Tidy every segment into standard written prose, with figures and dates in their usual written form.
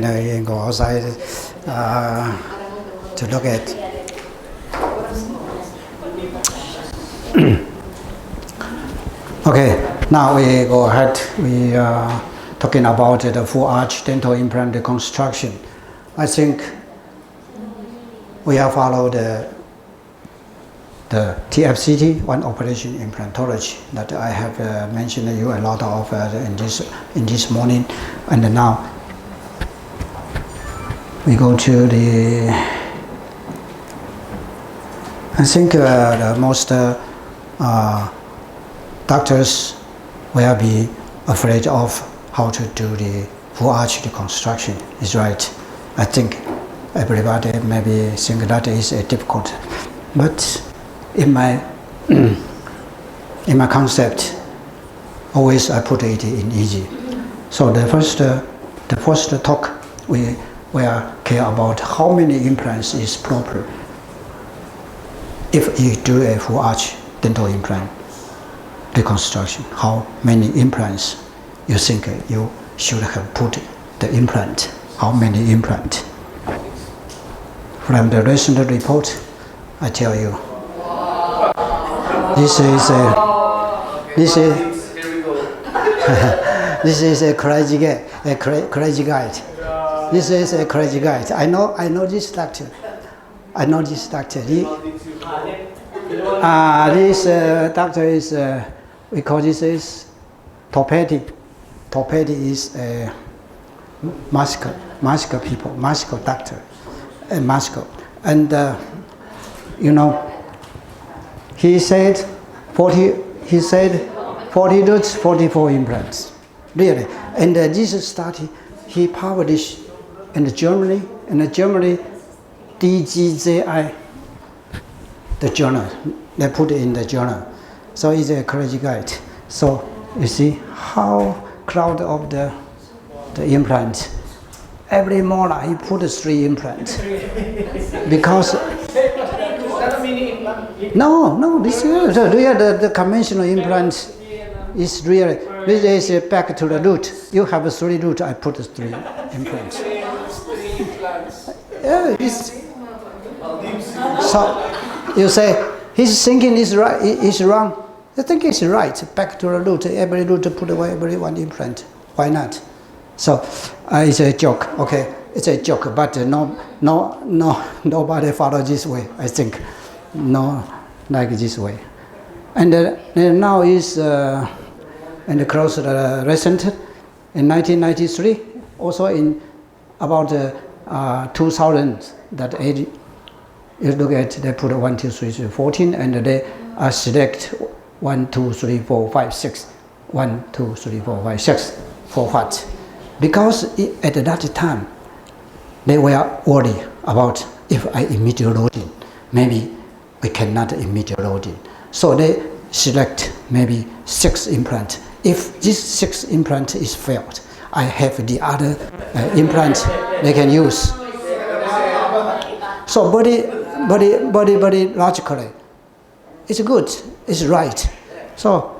And I go outside to look at. Okay, now we go ahead. We are talking about the full arch dental implant reconstruction. I think we have followed the TSCT, one operation implantology, that I have mentioned to you a lot of in this morning, and now we go to the. I think the most doctors will be afraid of how to do the full arch reconstruction. Is right. I think everybody maybe think that is difficult, but in my concept, always I put it in easy. So the first talk we are care about how many implants is proper. If you do a full arch dental implant reconstruction, how many implants you think you should have put the implant? How many implants? From the recent report, I tell you. This is a crazy guy. Crazy guide. This is a crazy guide. I know this doctor. This doctor is we call this is torpedi. Torpedi is a masker people, masker doctor, a masker, and he said 44 implants, really. And this study he published in Germany, DGZI, the journal. They put it in the journal. So it's a crazy guide. So you see how crowd of the implant. Every molar he put 3 implants because. No, this is the conventional implant is really. This is back to the root. You have 3 root. I put 3 implants. Yeah, so you say his thinking is right. Is wrong. I think it's right. Back to the root. Every root put away every one implant. Why not? So it's a joke. Okay, it's a joke. But nobody follow this way. I think. No, like this way, and now is and close recent in 1993, also in about 2000 that age. You look at they put 1, 2, 3, 4, 14, and they select 1, 2, 3, 4, 5, 6, 1, 2, 3, 4, 5, 6 for what? Because at that time they were worried about if I immediate loading, maybe we cannot immediate loading. So they select maybe 6 implants. If this 6 implant is failed, I have the other implant they can use. So body logically, it's good, it's right. So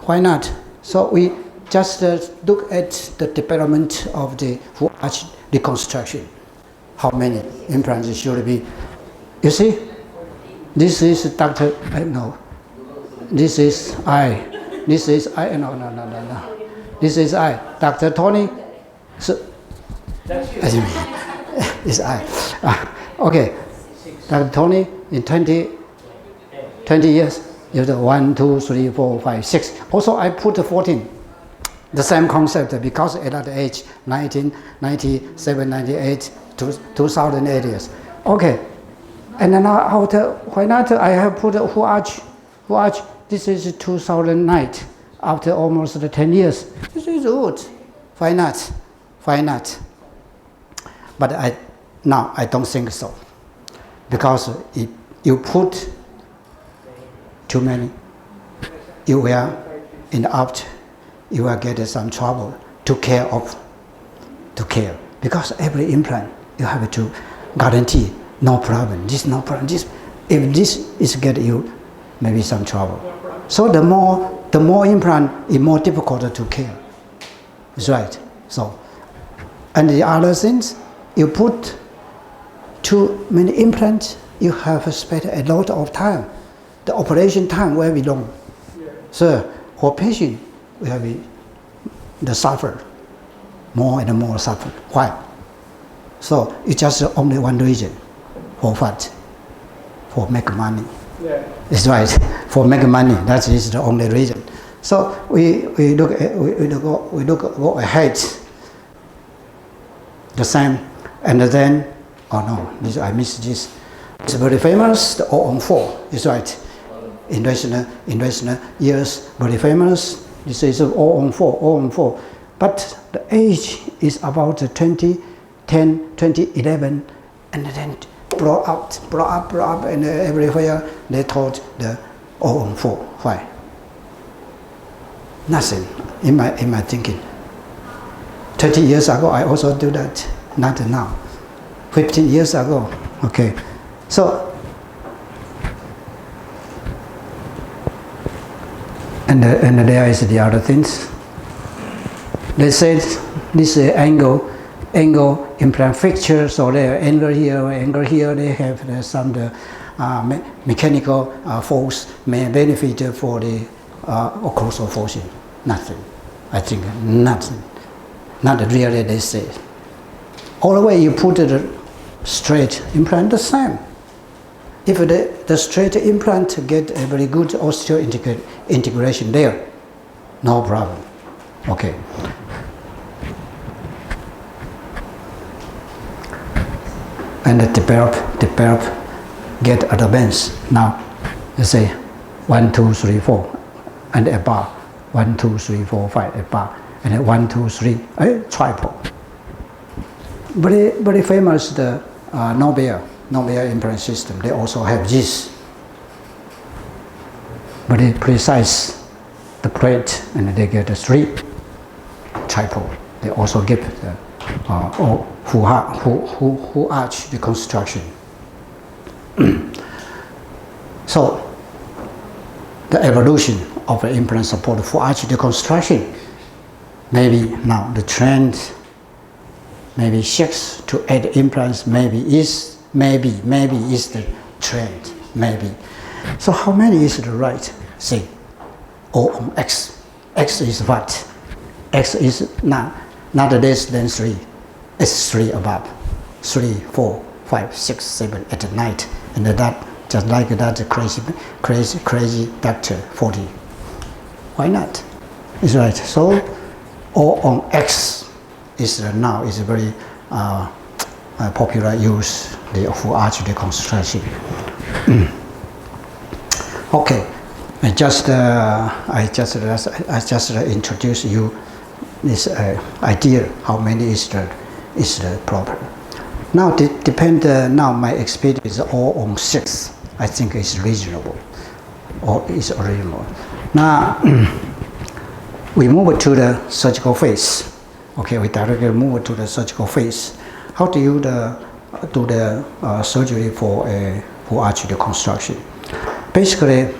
why not? So we just look at the development of the full arch reconstruction. How many implants should be? You see? This is Dr. No. This is I. This is I. No. This is I. Dr. Tony. So, it's I. Okay. Dr. Tony in 20 years. You have 1, 2, 3, 4, 5, 6. Also, I put 14. The same concept because at that age, 1997, 98, 2008 years. Okay. And then after, why not? I have put a full arch. This is 2009. After almost 10 years, this is good. Why not? But I don't think so, because if you put too many, you will in the after you will get some trouble to care, because every implant you have to guarantee. No problem. This no problem. This, if this is get you, maybe some trouble. So the more implant is more difficult to care. It's right. So And the other things, you put too many implants, you have to spend a lot of time. The operation time will be long. Yeah. So for patient, we have the suffer, more and more suffer. Why? So it's just only one reason. For what? For make money. Yeah. It's right. For make money. That is the only reason. So we look go ahead. The same, and then oh no, I missed this. It's very famous. The 004 is right. In recent years, very famous. This is 004. But the age is about 2010, 2011, and then blow up, and everywhere they taught the 004. Why? Nothing in my thinking. 30 years ago, I also do that. Not now. 15 years ago. Okay. So, and there is the other things. They said this angle implant fixture, so there angle here, they have some mechanical force may benefit for the occlusal forcing. Nothing. I think nothing. Not really, they say. All the way you put the straight implant the same. If the straight implant get a very good osteo integration there, no problem. Okay. And develop, get advanced. Now, let's say 1, 2, 3, 4, and above. 1, 2, 3, 4, 5 above. And then 1, 2, 3, triple. Very famous, the Nobel implant system. They also have this. Very precise, the plate, and they get a 3 triple. They also give the full arch reconstruction. So, the evolution of the implant support full arch reconstruction. Maybe now the trend maybe 6 to 8 implants maybe is the trend, maybe. So how many is the right thing? O on X. X is what? X is not less than 3. It's 3 above. 3, 4, 5, 6, 7, 8, 9. And that just like that crazy doctor 40. Why not? It's right. So O on X is now is a very popular use the full arch reconstruction. Okay, I just introduce you this idea how many is the proper. Now depend now my experience is all on 6. I think it's reasonable, or is reasonable. Now we move to the surgical phase. Okay, we directly move to the surgical phase. How do you do the surgery for a full arch reconstruction? Basically,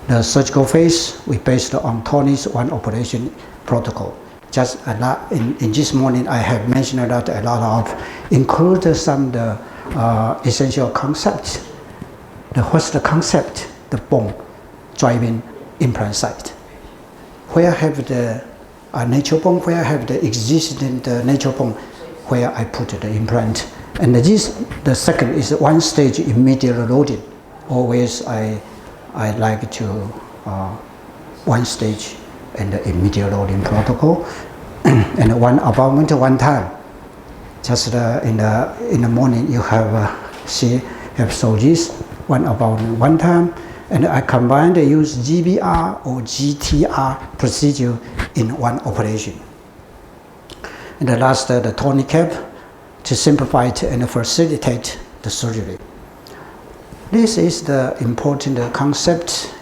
the surgical phase we based on Tony's one operation protocol. Just a lot in this morning I have mentioned that a lot of include some the essential concepts. What's the concept? The bone driving implant site. Where have the natural bone? Where have the existing natural bone? Where I put the implant. And the second is one stage immediate loading. Always I like to one stage and the immediate loading protocol, and one appointment one time. Just in the morning you have so this one appointment one time, and I combine the use GBR or GTR procedure in one operation. And the last the tourniquet to simplify it and facilitate the surgery. This is the important concept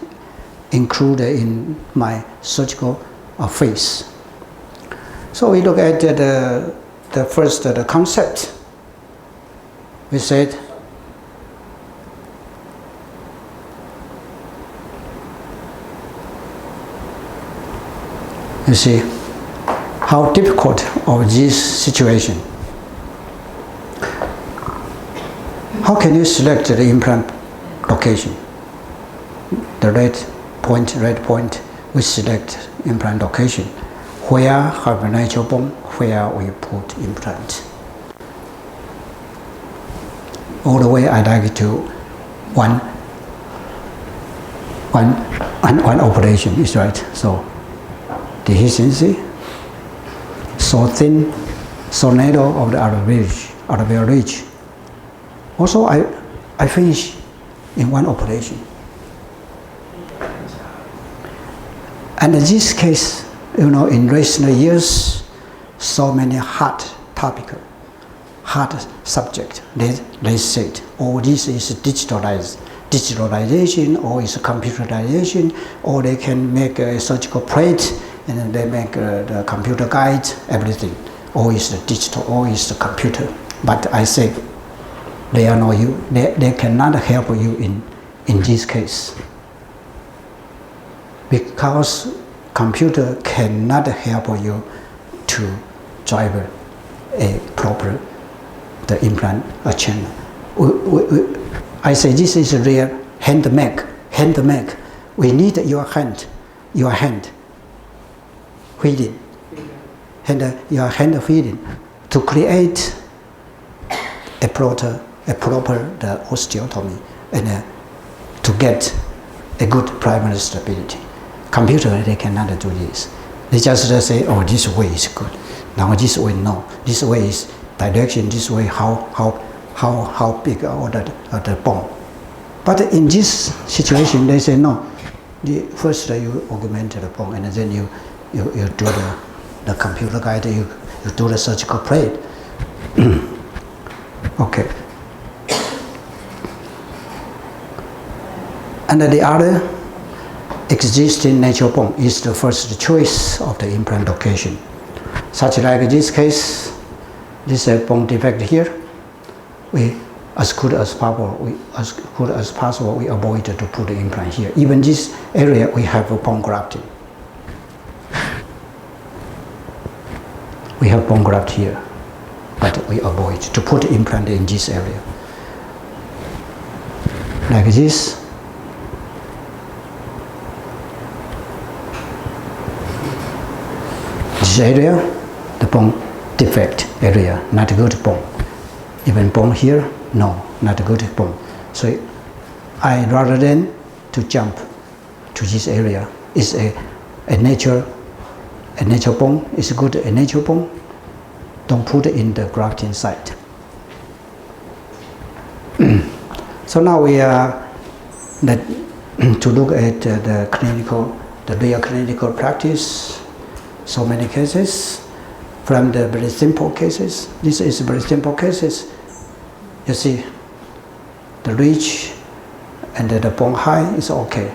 included in my surgical phase. So we look at the first the concept. We said you see how difficult of this situation. How can you select the implant location? The red point, we select implant location. Where have a natural bone, where we put implant. All the way I like to one operation is right. So the efficiency, so thin, so narrow of the alveolar ridge. Also I finish in one operation. And in this case, in recent years, so many hard topical, hard subject, they said, oh, this is digitalization, or is computerization, or they can make a surgical plate, and they make the computer guide, everything. Or is the digital, or is the computer. But I say, they are not you. They cannot help you in this case. Because computer cannot help you to drive a proper the implant channel. I say this is real handmade. We need your hand feeding, and your hand feeding to create a proper the osteotomy and to get a good primary stability. Computer, they cannot do this. They just say, oh, this way is good. Now this way, no. This way is direction. This way, how big or the bone. But in this situation, they say no. First you augment the bone, and then you do the computer guide. You do the surgical plate. Okay. And the other existing natural bone is the first choice of the implant location. Such like this case, this bone defect here, we as good as possible we avoid to put the implant here. Even this area we have a bone grafting. We have bone graft here, but we avoid to put the implant in this area. Like this. This area, the bone defect area, not good bone. Even bone here, no, not good bone. So I rather than to jump to this area, is a natural bone, is good a natural bone. Don't put it in the grafting site. So now we are to look at the real clinical practice. So many cases, from the very simple cases. This is very simple cases. You see, the ridge and the bone height is okay.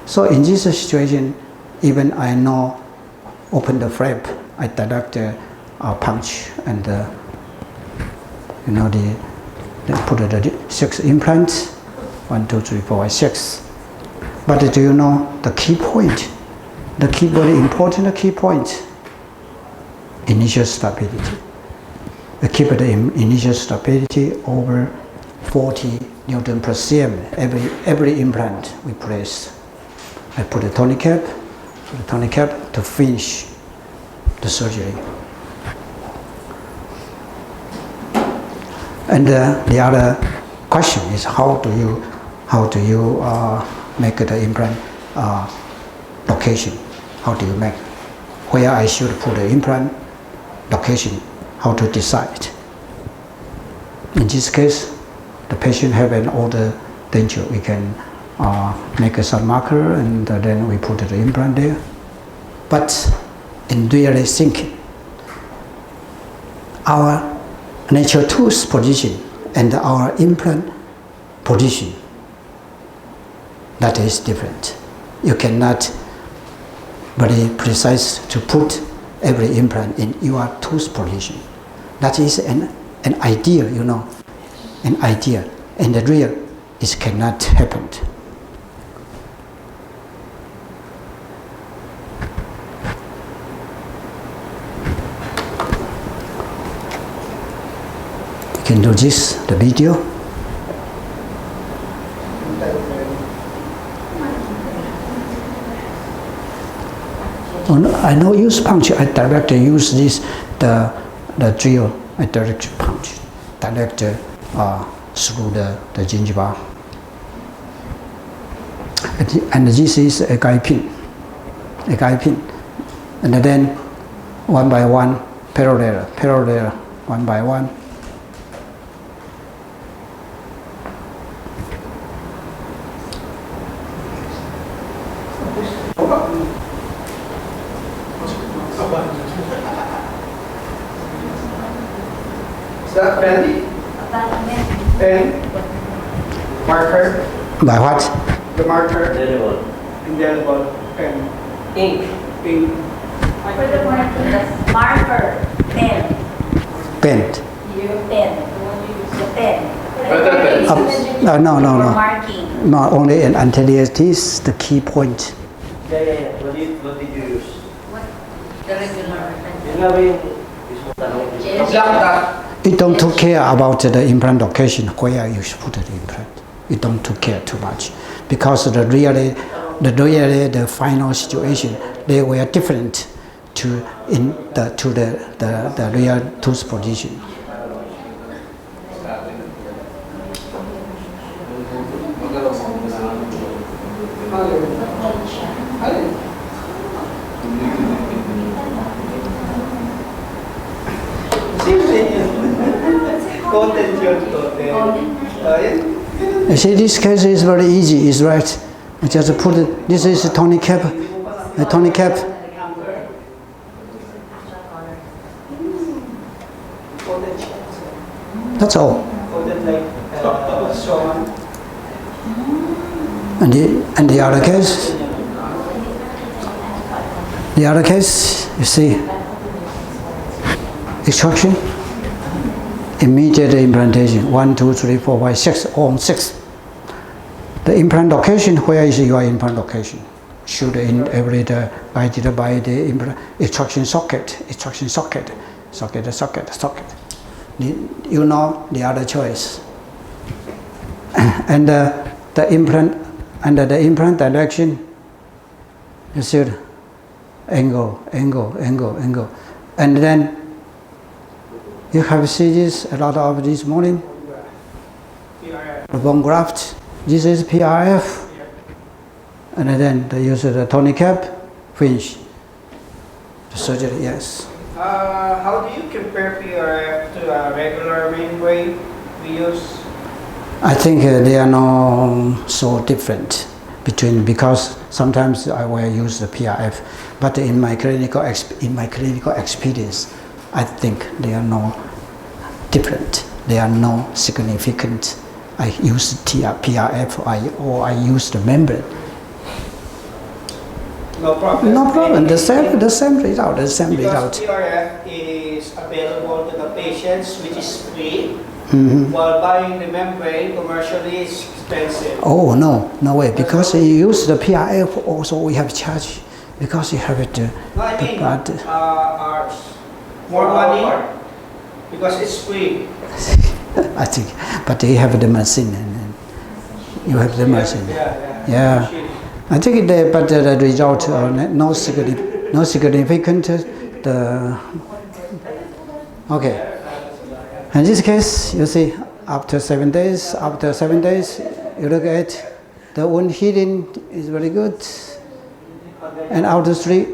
So in this situation, even I know open the flap, I direct a punch and they put the 6 implants, 1, 2, 3, 4, 5, 6. But do you know the key point? The key, very important key point, initial stability. We keep the initial stability over 40 Newton per cm every implant we place. I put a tourniquet to finish the surgery. And the other question is how do you make the implant location? How do you make where I should put the implant location? How to decide? In this case, the patient have an older denture. We can make a sun marker and then we put the implant there. But in really thinking, our natural tooth position and our implant position, that is different. You cannot very precise to put every implant in your tooth position. That is an idea, an idea. And the real, it cannot happen. You can do this, the video. Oh, no, I don't use punch. I directly use this, the drill. I directly punch, directly through the gingiva. And this is a guide pin, and then one by one, parallel, one by one. Is that pen? Pen? Marker? By what? The marker? Indelible. Indelible pen. Ink. Ink. For the marker, pen. Bend. Your pen. The pen. No. For marking. Not only until it is the key point. Yeah. What did you use? What? The regular. Yung nga ba yung mismo tanong? You don't take care about the implant location where you should put the implant. You don't take care too much because the final situation they were different to the real tooth position. You see, this case is very easy, is right? You just put it, this is a Tony cap, That's all. And the other case, you see, extraction, immediate implantation, 1, 2, 3, 4, 5, 6, on 6. The implant location, where is your implant location? Should in every guided by the implant extraction socket. You know the other choice. And the implant under the implant direction, you see angle, and then you have seen this a lot of this morning. The bone graft. This is PRF, and then they use the Tony cap, finish the surgery. Yes. How do you compare PRF to a regular mainway we use? I think they are not so different because sometimes I will use the PRF, but in my clinical experience, I think they are not different. They are not significant. I use PRF or I use the membrane. No problem. No problem. The same result. Because PRF is available to the patients, which is free. While buying the membrane commercially is expensive. Oh no way! Because you use the PRF also we have charge because you have it. More money because it's free. I think, but they have the machine and you have the machine. Yeah. I think but the result no significant. Okay. In this case, you see, after 7 days, you look at the wound healing is very good. And after 3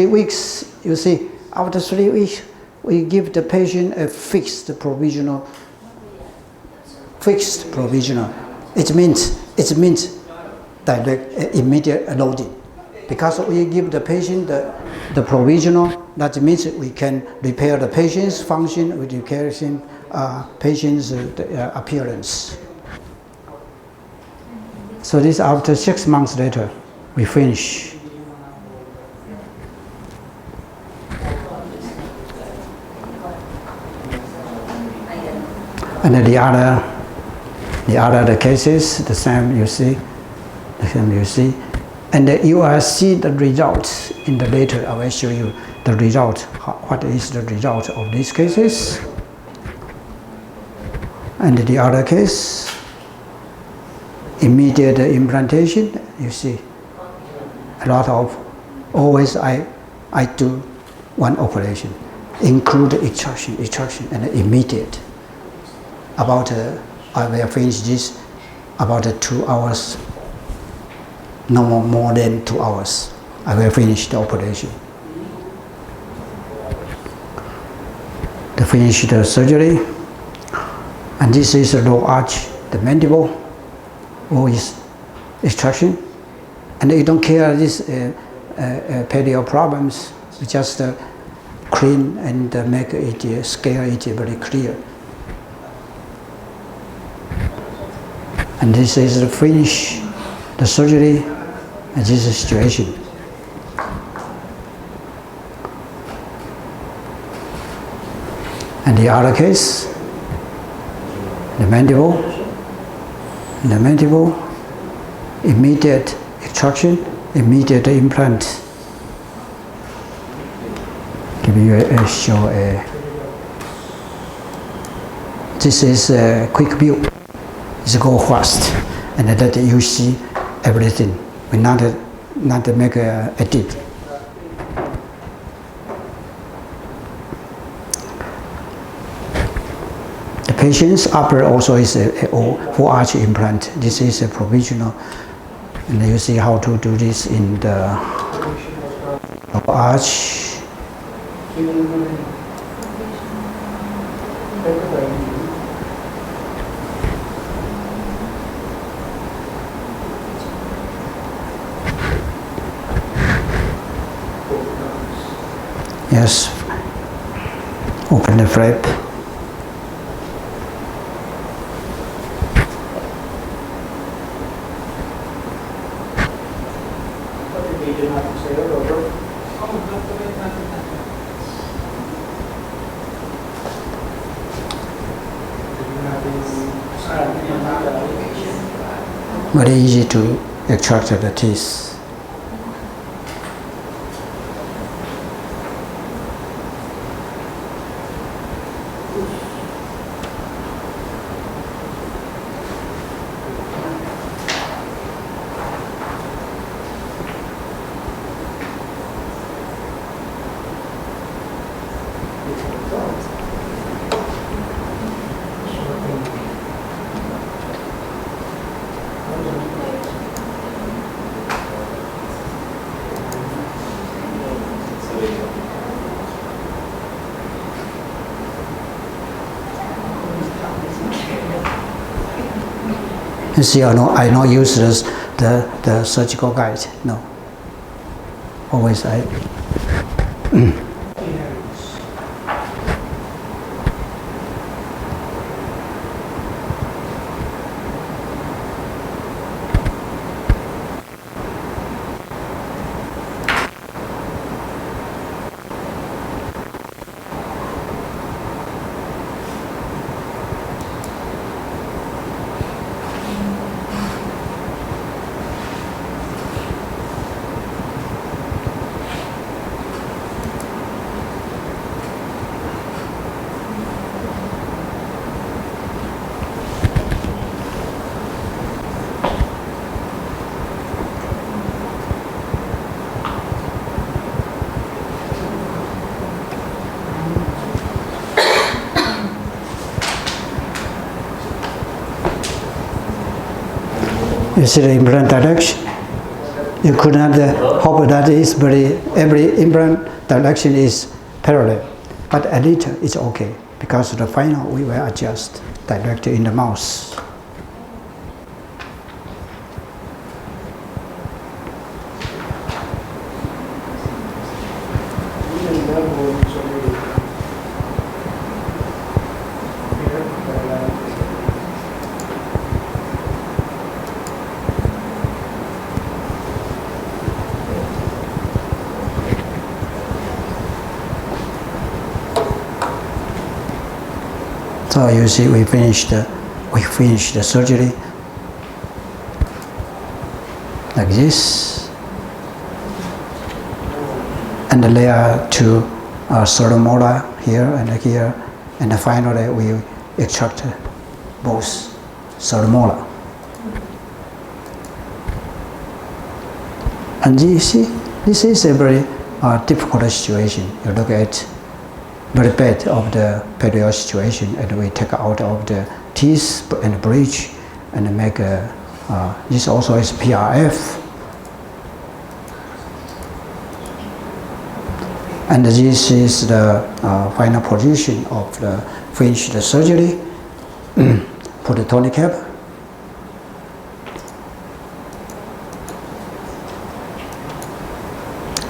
weeks, you see, after 3 weeks, we give the patient a fixed provisional. It means direct immediate loading. Because we give the patient the provisional, that means we can repair the patient's function, we repair patient's appearance. So this after 6 months later, we finish. And then the other cases, the same you see. And you will see the results in the later. I will show you the result. What is the result of these cases? And the other case, immediate implantation, you see, a lot of, always I do one operation, include extraction, and immediate. About, I will finish this about 2 hours, no more than 2 hours. I will finish the operation. To finish the surgery, and this is a low arch, the mandible, or is extraction, and you don't care this perio problems. You just clean and make it scale it very clear. And this is the finish the surgery, and this is the situation. And the other case, the mandible, immediate extraction, immediate implant. Give you a show. This is a quick view. It's go fast, and that you see everything. We not make a edit. The patient's upper also is a full arch implant. This is a provisional, and you see how to do this in the upper arch. Yes, open the flap. Very easy to extract the teeth. You see, I not use the surgical guide. No. Always I. You see the implant direction. You could not hope that is every implant direction is parallel, but a little is okay because the final we will adjust directly in the mouth. So you see, we finished the surgery like this, and the layer to third molar here, and finally we extract both third molar. And you see, this is a very difficult situation. You look at very bad of the perioral situation, and we take out of the teeth and bridge and make this also is PRF. And this is the final position of the finished surgery. Put the tonic cap.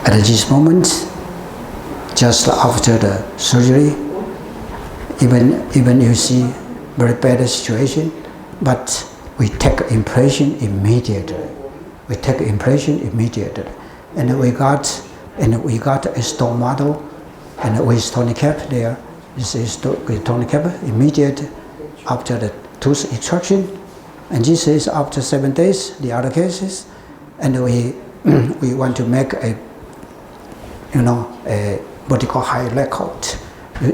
At this moment, just after the surgery, even you see very bad situation, but we take impression immediately. We take impression immediately, and we got a stone model, and with tonic cap there. This is with tonic cap immediate after the tooth extraction, and this is after 7 days. The other cases, and we want to make a what you call high record.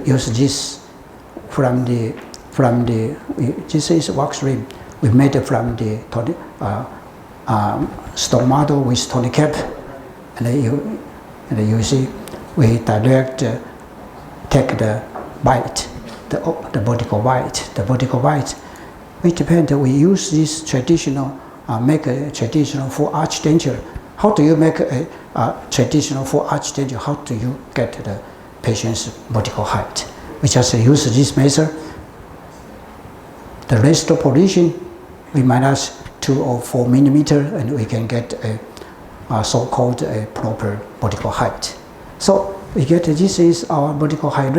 Use this from the this is wax rim. We made it from the stone model with tonic cap, and you see we direct take the bite, the vertical bite. The vertical bite, it depends. We use this traditional make a traditional full arch denture. How do you make a traditional full arch denture? How do you get the patient's vertical height? We just use this measure. The rest of position, we minus 2 or 4 millimeter, and we can get a so-called a proper vertical height. So we get this is our vertical height.